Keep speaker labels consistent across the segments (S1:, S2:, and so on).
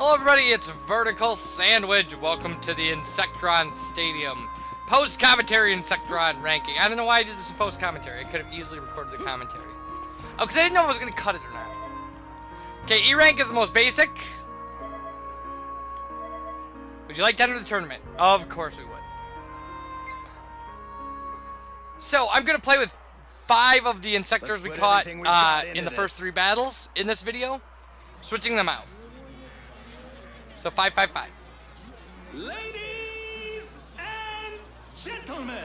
S1: Hello everybody, it's Vertical Sandwich. Welcome to the Insectron Stadium. Post-commentary Insectron ranking. I don't know why I did this in post-commentary. I could have easily recorded the commentary. Oh, because I didn't know if I was going to cut it or not. Okay, E rank is the most basic. Would you like to enter the tournament? Of course we would. So, I'm going to play with 5 of the Insectors we caught in the first 3 battles in this video. Switching them out. So 5-5-5.
S2: Ladies and gentlemen,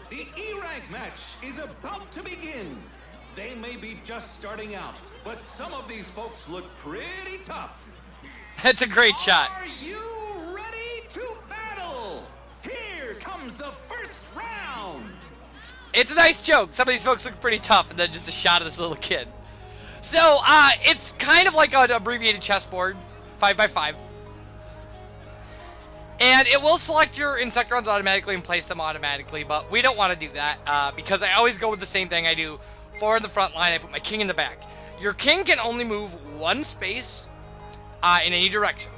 S2: the E-rank match is about to begin. They may be just starting out, but some of these folks look pretty tough.
S1: That's a great shot.
S2: Are you ready to battle? Here comes the first round.
S1: It's a nice joke. Some of these folks look pretty tough, and then just a shot of this little kid. So, it's kind of like an abbreviated chessboard, 5x5. And it will select your Insectrons automatically and place them automatically, but we don't want to do that, because I always go with the same thing. I do 4 in the front line, I put my king in the back. Your king can only move 1 space in any direction.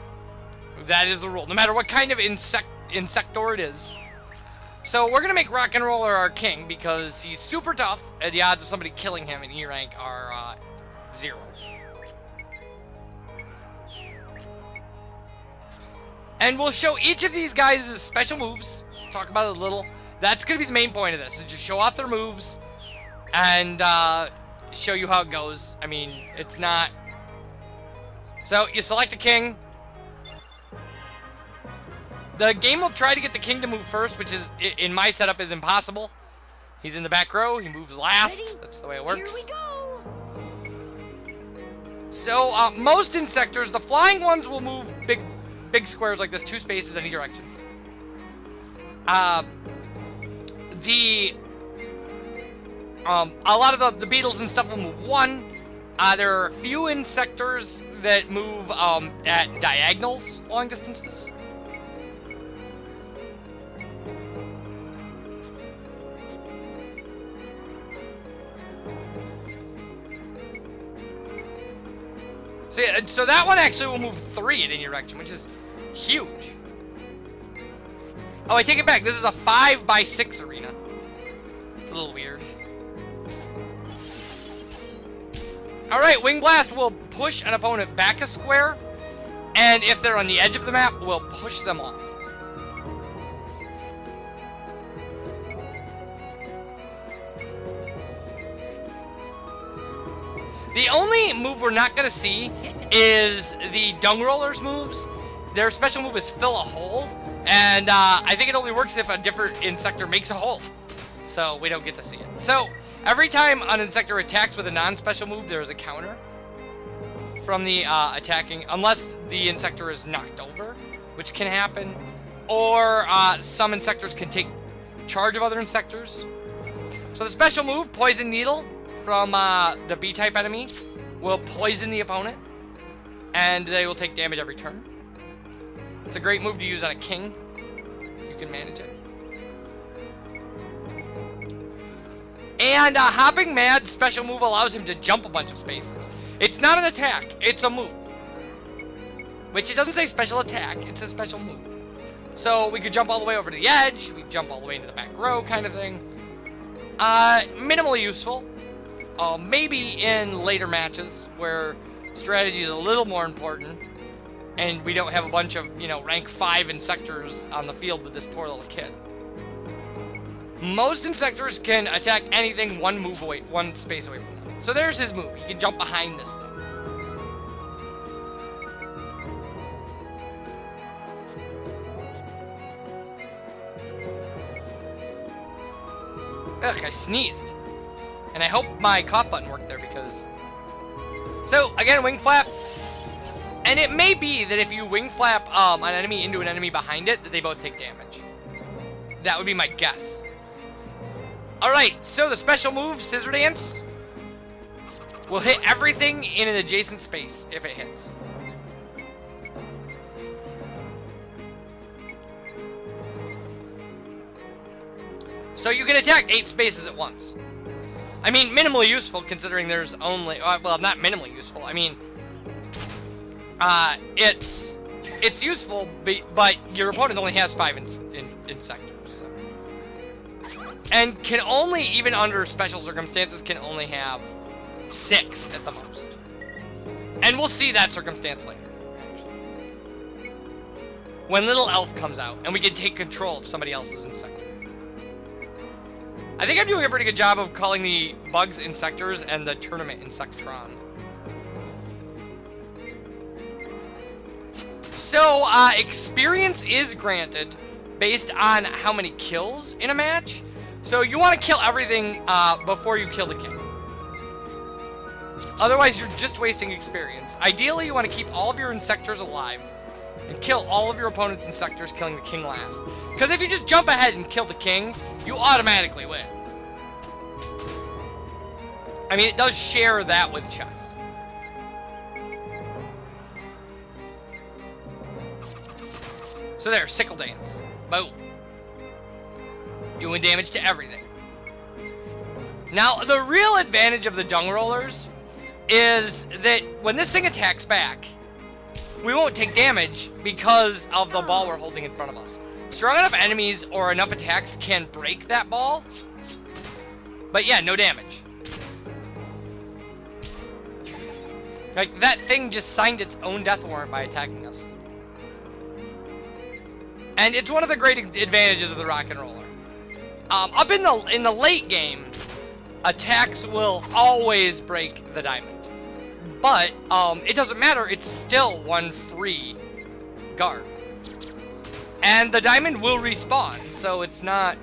S1: That is the rule, no matter what kind of Insector it is. So we're going to make Rock and Roller our king, because he's super tough, and the odds of somebody killing him in E-rank are 0. And we'll show each of these guys' special moves. Talk about it a little. That's going to be the main point of this, is just show off their moves and show you how it goes. I mean, it's not... So, you select a king. The game will try to get the king to move first, which is, in my setup, is impossible. He's in the back row. He moves last. That's the way it works.
S3: Here we go.
S1: So, most Insectors, the flying ones will move big squares like this, 2 spaces any direction. A lot of the beetles and stuff will move 1. There are a few Insectors that move at diagonals long distances. So, yeah, so that one actually will move 3 in any direction, which is huge. Oh, I take it back. This is a 5x6 arena. It's a little weird. Alright, Wing Blast will push an opponent back a square, and if they're on the edge of the map, we'll push them off. The only move we're not going to see is the Dung Roller's moves. Their special move is Fill a Hole, and I think it only works if a different Insector makes a hole. So we don't get to see it. So every time an Insector attacks with a non-special move, there is a counter from the attacking, unless the Insector is knocked over, which can happen, or some Insectors can take charge of other Insectors. So the special move, Poison Needle, from the B-type enemy will poison the opponent, and they will take damage every turn. It's a great move to use on a king. You can manage it. And Hopping Mad's special move allows him to jump a bunch of spaces. It's not an attack, it's a move. Which it doesn't say special attack, it's a special move. So we could jump all the way over to the edge, we jump all the way into the back row kind of thing. Minimally useful. Maybe in later matches where strategy is a little more important and we don't have a bunch of, rank 5 Insectors on the field with this poor little kid. Most Insectors can attack anything 1 move away, 1 space away from them. So there's his move. He can jump behind this thing. Ugh, I sneezed. And I hope my cough button worked there because... So, again, Wing Flap. And it may be that if you Wing Flap an enemy into an enemy behind it, that they both take damage. That would be my guess. Alright, so the special move, Scissor Dance, will hit everything in an adjacent space if it hits. So you can attack 8 spaces at once. I mean, minimally useful considering there's only, well, not minimally useful. I mean, it's useful, but your opponent only has 5 in sectors. So. And can only, even under special circumstances, can only have 6 at the most. And we'll see that circumstance later, actually. When Little Elf comes out, and we can take control of somebody else's Insector. I think I'm doing a pretty good job of calling the bugs Insectors and the tournament Insectron. So, experience is granted based on how many kills in a match. So you want to kill everything before you kill the king. Otherwise, you're just wasting experience. Ideally, you want to keep all of your Insectors alive and kill all of your opponent's Insectors, killing the king last. Because if you just jump ahead and kill the king, you automatically win. I mean, it does share that with chess. So there, Sickle Dance. Boom. Doing damage to everything. Now, the real advantage of the Dung Rollers is that when this thing attacks back, we won't take damage because of the ball we're holding in front of us. Strong enough enemies or enough attacks can break that ball. But yeah, no damage. Like, that thing just signed its own death warrant by attacking us. And it's one of the great advantages of the Rock and Roller. Up in the late game, attacks will always break the diamond. But it doesn't matter, it's still one free guard. And the diamond will respawn, so it's not...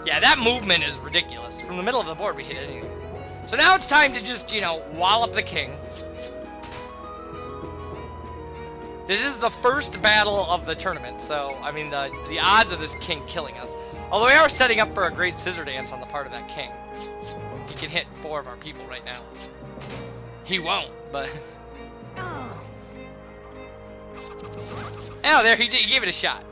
S1: Yeah, that movement is ridiculous. From the middle of the board, we hit anything. So now it's time to just, you know, wallop the king. This is the first battle of the tournament, so, I mean, the odds of this king killing us. Although we are setting up for a great scissor dance on the part of that king. He can hit 4 of our people right now. He won't, but... Oh, there, he gave it a shot.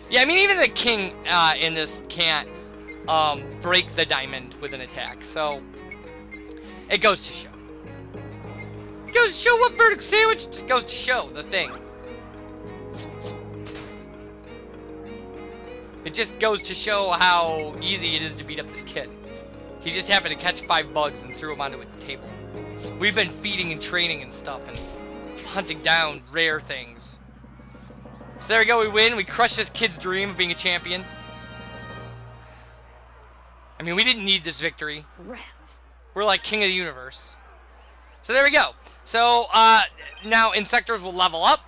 S1: Yeah, I mean, even the king in this can't break the diamond with an attack, so it goes to show. It goes to show what VerticalSandwich just goes to show the thing. It just goes to show how easy it is to beat up this kid. He just happened to catch 5 bugs and threw them onto a table. We've been feeding and training and stuff and hunting down rare things. So there we go, we win. We crushed this kid's dream of being a champion. I mean, we didn't need this victory.
S3: Rats.
S1: We're like king of the universe. So there we go. So now Insectors will level up.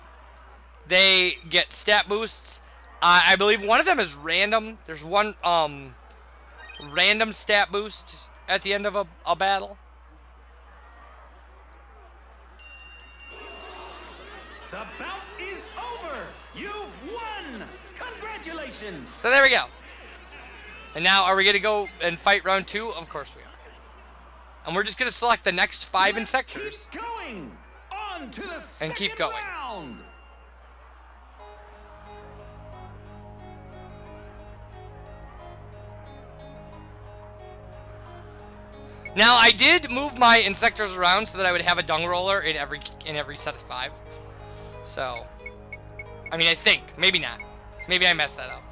S1: They get stat boosts. I believe one of them is random. There's one random stat boost at the end of a battle.
S2: The bout is over. You've won. Congratulations.
S1: So there we go. And now, are we going to go and fight round 2? Of course we are. And we're just going to select the next 5 Insectors.
S2: Keep going. On to the
S1: And keep going.
S2: round.
S1: Now, I did move my Insectors around so that I would have a Dung Roller in every set of 5. So, I mean, I think. Maybe not. Maybe I messed that up.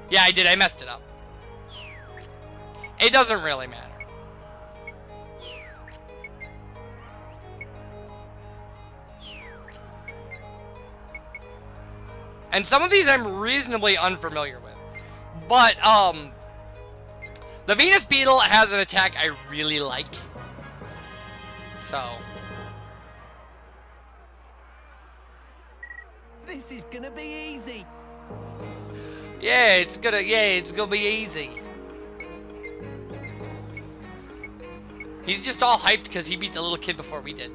S1: Yeah, I did. I messed it up. It doesn't really matter. And some of these I'm reasonably unfamiliar with. But, the Venus Beetle has an attack I really like. So.
S3: This is gonna be easy.
S1: Yeah, it's gonna be easy. He's just all hyped because he beat the little kid before we did.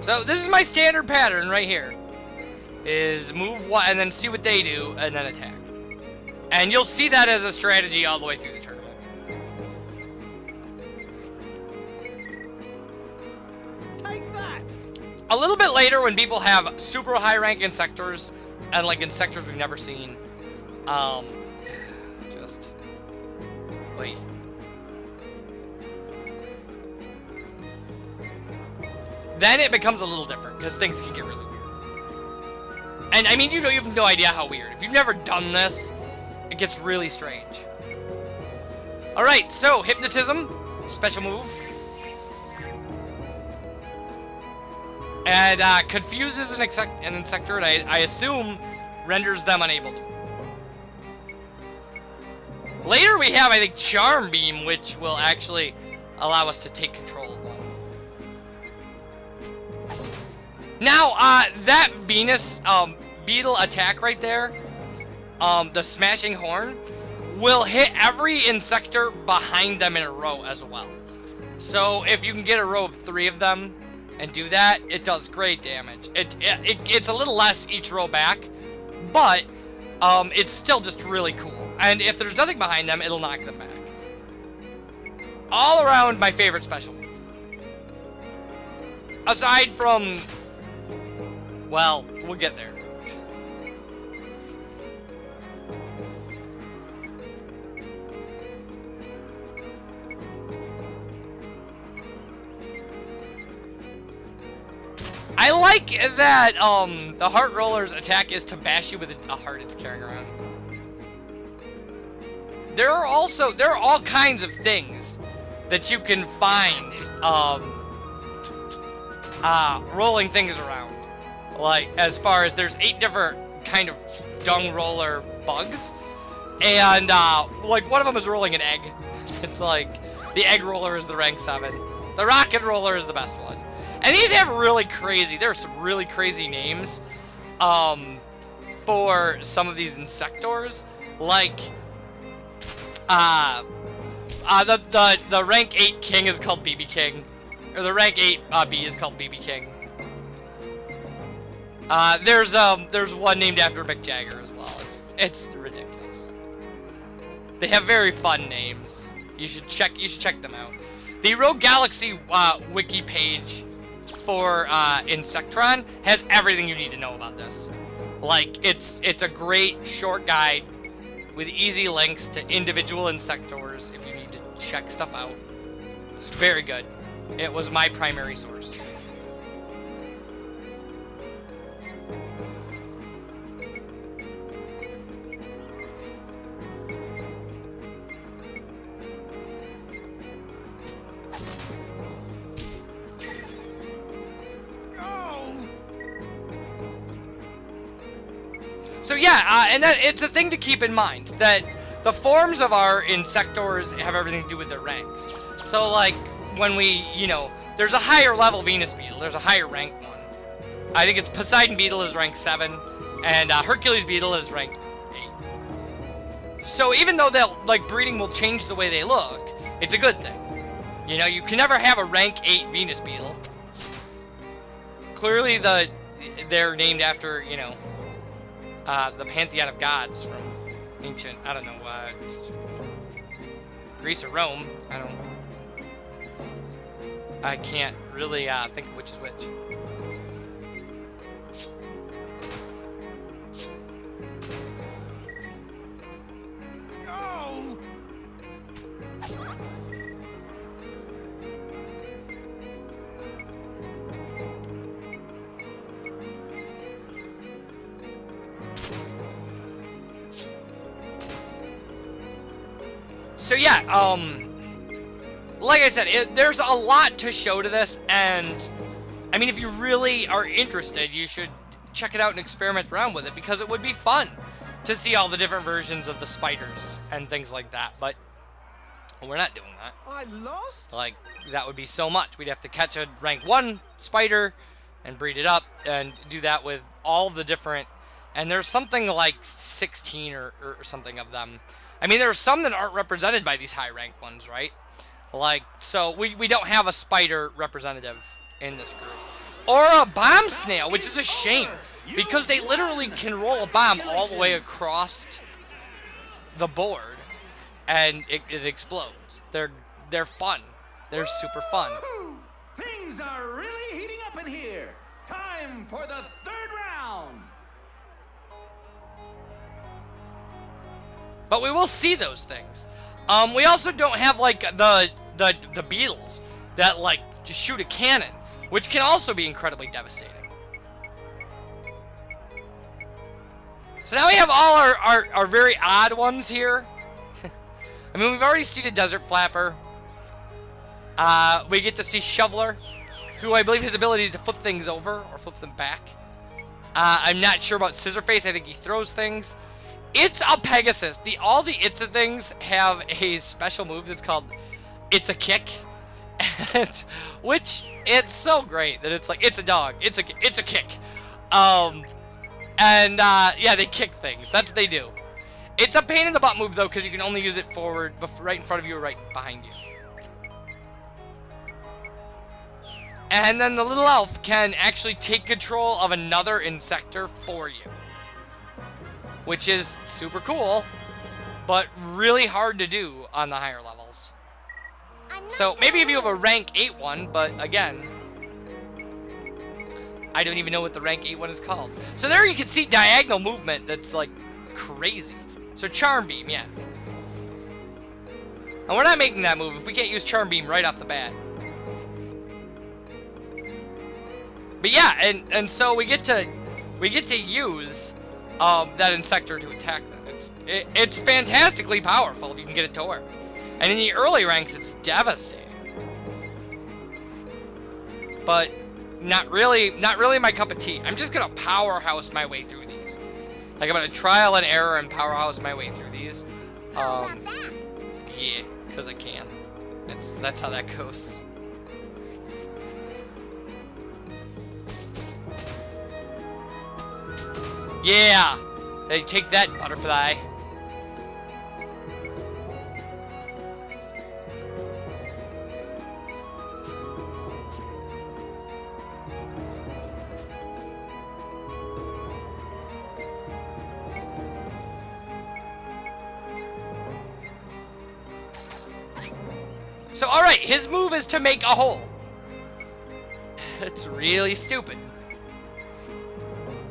S1: So this is my standard pattern right here. Is move one and then see what they do and then attack. And you'll see that as a strategy all the way through the tournament.
S3: Take that!
S1: A little bit later when people have super high rank insectors and like insectors we've never seen. Just wait. Then it becomes a little different because things can get really weird. And I mean, you have no idea how weird. If you've never done this, it gets really strange. Alright, so hypnotism, special move. And confuses an insector, and I assume renders them unable to move. Later we have, I think, Charm Beam, which will actually allow us to take control of one. Now, that Venus Beetle attack right there, the Smashing Horn, will hit every insector behind them in a row as well. So if you can get a row of 3 of them and do that, it does great damage. It's a little less each row back, but it's still just really cool. And if there's nothing behind them, it'll knock them back. All around, my favorite special move. Aside from, well, we'll get there. I like that the Heart Roller's attack is to bash you with a heart it's carrying around. There are all kinds of things that you can find rolling things around. Like, as far as there's 8 different kind of dung roller bugs, and like one of them is rolling an egg. It's like the egg roller is the rank 7. The rocket roller is the best one. And these have really crazy, there are some really crazy names for some of these insectors. Like, the rank 8 king is called BB King. Or the rank 8 B is called BB King. There's one named after Mick Jagger as well. It's ridiculous. They have very fun names. You should check them out. The Rogue Galaxy wiki page for Insectron has everything you need to know about this. Like, it's a great short guide with easy links to individual insectors if you need to check stuff out. It's very good. It was my primary source. So yeah, and that it's a thing to keep in mind that the forms of our insectors have everything to do with their ranks. So like when we, there's a higher level Venus Beetle, there's a higher rank one. I think it's Poseidon Beetle is rank 7, and Hercules Beetle is rank 8. So even though breeding will change the way they look, it's a good thing. You can never have a rank 8 Venus Beetle. Clearly they're named after, the pantheon of gods from ancient, I don't know, Greece or Rome. I can't really think of which is which.
S3: Go!
S1: So yeah, like I said, there's a lot to show to this, and I mean, if you really are interested, you should check it out and experiment around with it, because it would be fun to see all the different versions of the spiders and things like that, but we're not doing that.
S3: I lost?
S1: Like, that would be so much. We'd have to catch a rank 1 spider, and breed it up and do that with all the different, and there's something like 16 or something of them. I mean, there are some that aren't represented by these high rank ones, right? Like, so we don't have a spider representative in this group. Or a bomb snail, which is a shame, because they literally can roll a bomb all the way across the board, and it explodes. They're fun. They're super fun.
S2: Things are really heating up in here. Time for the third round.
S1: But we will see those things. We also don't have like the beetles that like just shoot a cannon, which can also be incredibly devastating. So now we have all our very odd ones here. I mean, we've already seen a Desert Flapper. We get to see Shoveler, who I believe his ability is to flip things over or flip them back. I'm not sure about Scissorface. I think he throws things. It's a Pegasus. All the Itza things have a special move that's called It's a Kick, which it's so great that it's like it's a dog. It's a kick. Yeah, they kick things. That's what they do. It's a pain in the butt move though, because you can only use it forward, right in front of you or right behind you. And then the little elf can actually take control of another Insector for you, which is super cool, but really hard to do on the higher levels. So maybe if you have a rank 8 one, but again, I don't even know what the rank 8 one is called. So there you can see diagonal movement that's like crazy. So Charm Beam, yeah. And we're not making that move if we can't use Charm Beam right off the bat. But yeah, and so we get to use that Insector to attack them. It's fantastically powerful if you can get it to work. And in the early ranks, it's devastating. But not really my cup of tea. I'm just gonna powerhouse my way through these. Like I'm gonna trial and error and powerhouse my way through these. Yeah, because I can. That's how that goes. Yeah! Hey, take that, butterfly. So, alright, his move is to make a hole. It's really stupid.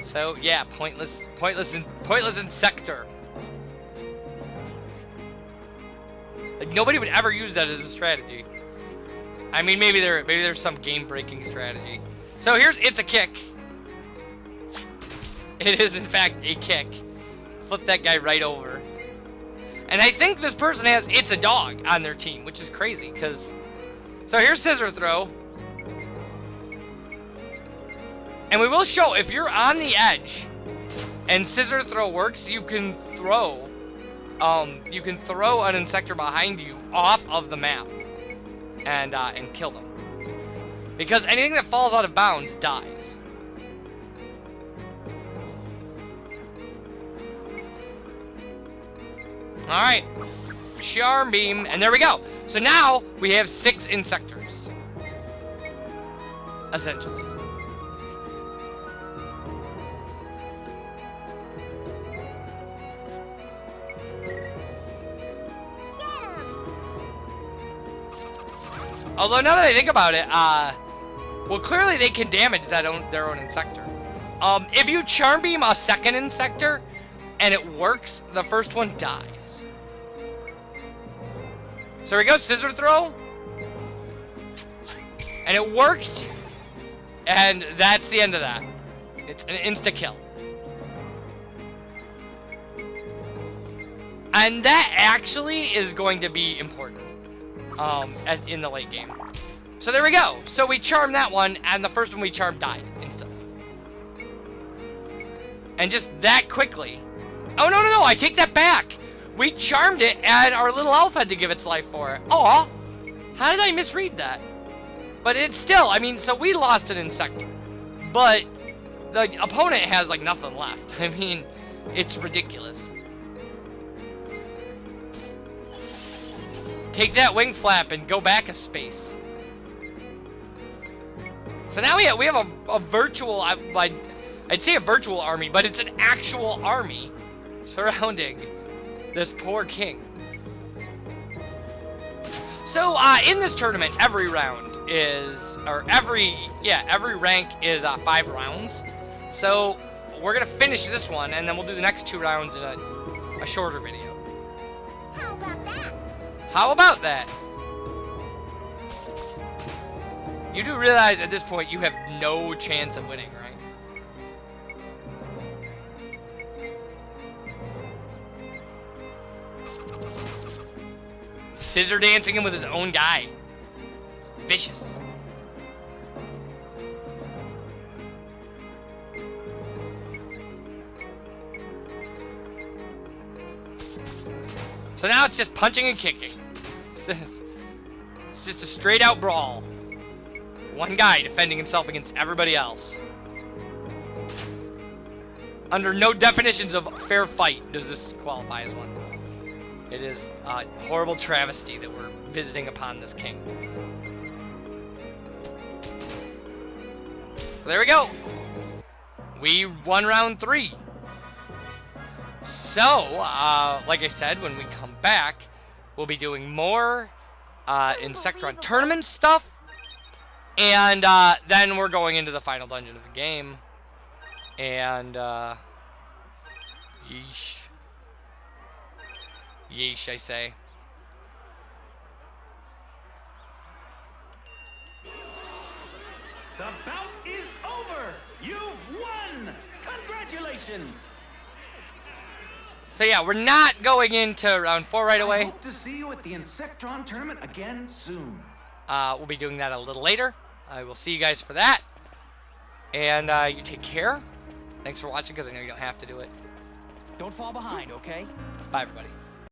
S1: So, yeah, pointless Insector. Like, nobody would ever use that as a strategy. I mean, maybe there's some game-breaking strategy. So here's It's a Kick. It is, in fact, a kick. Flip that guy right over. And I think this person has It's a Dog on their team, which is crazy, because... So here's Scissor Throw. And we will show, if you're on the edge and Scissor Throw works, you can throw an Insector behind you off of the map and kill them. Because anything that falls out of bounds dies. Alright. Charm Beam, and there we go. So now we have 6 Insectors. Essentially. Although now that I think about it, well, clearly they can damage their own Insector. If you Charm Beam a second Insector and it works, the first one dies. So here we go, Scissor Throw. And it worked. And that's the end of that. It's an insta-kill. And that actually is going to be important. In the late game. So there we go. So we charmed that one, and the first one we charmed died instantly. And just that quickly. Oh, no, I take that back. We charmed it, and our little elf had to give its life for it. Aw, how did I misread that? But it's still, I mean, so we lost an Insector. but the opponent has like nothing left. I mean, it's ridiculous. Take that wing flap and go back a space. So now we have a virtual, I'd say a virtual army, but it's an actual army surrounding this poor king. So in this tournament, every round is, or every rank is 5 rounds. So we're gonna finish this one, and then we'll do the next 2 rounds in a shorter video.
S4: How about that?
S1: How about that? You do realize at this point you have no chance of winning, right? Scissor dancing him with his own guy. It's vicious. So now it's just punching and kicking. It's just a straight out brawl. One guy defending himself against everybody else. Under no definitions of fair fight does this qualify as one. It is a horrible travesty that we're visiting upon this king. So there we go. We won round 3. So, like I said, when we come back, we'll be doing more Insectron Tournament stuff. And then we're going into the final dungeon of the game. And, yeesh. Yeesh, I say.
S2: The bout is over! You've won! Congratulations!
S1: So yeah, we're not going into round 4 right
S2: I
S1: away.
S2: hope to see you at the Insectron Tournament again soon.
S1: We'll be doing that a little later. I will see you guys for that. And you take care. Thanks for watching, because I know you don't have to do it.
S3: Don't fall behind, okay?
S1: Bye, everybody.